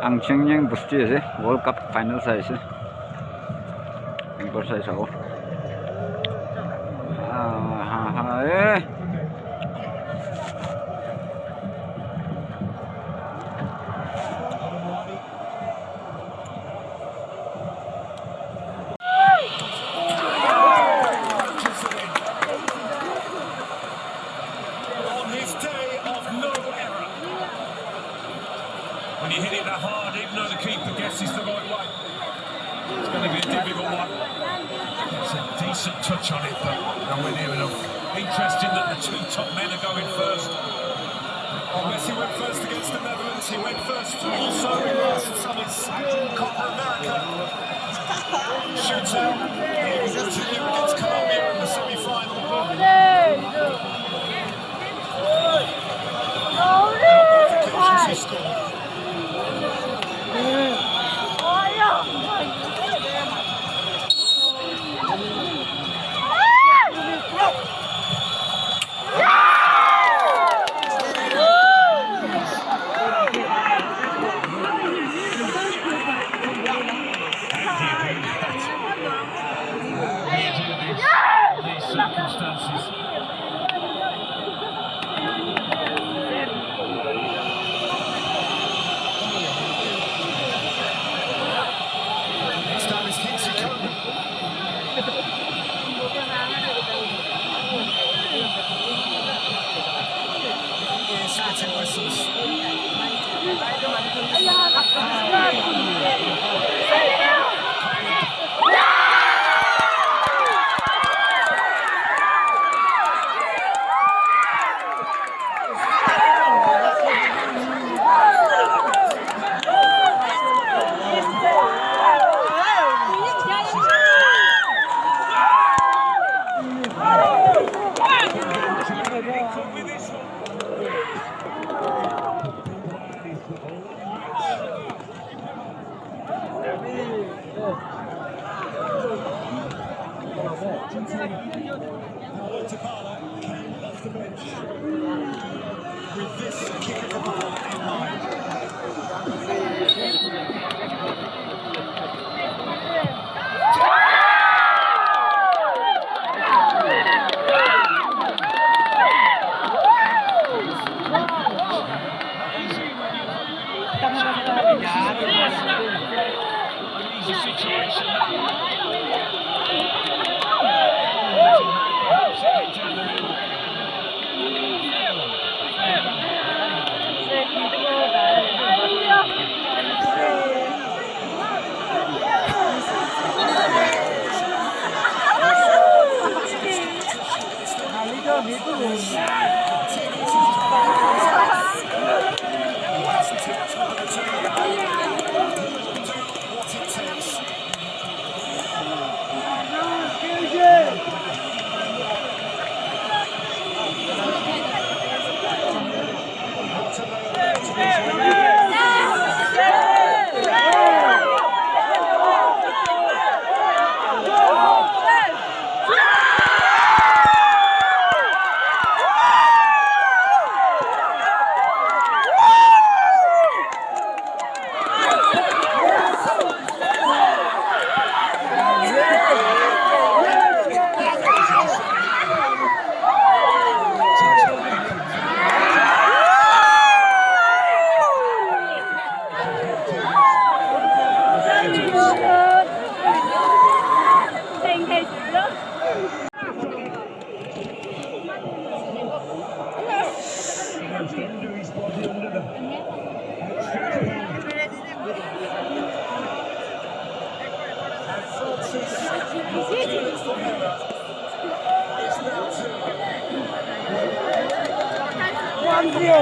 Angcheng yang busti ase World Cup final sai ase impor sai sabo When you hit it that hard, even though the keeper guesses the right way, it's going to be a difficult one. It's a decent touch on it, but nowhere near enough. Interesting that the two top men are going first. Oh, Messi went first against the Netherlands. He went first also in last summer's Copa America shootout. He was against Colombia in the semi-final. He scored. Circumstances. This time it's Kingsley Coman. Here's spitting whistles. With this kick of the ball in mind. Easy situation. Andrew!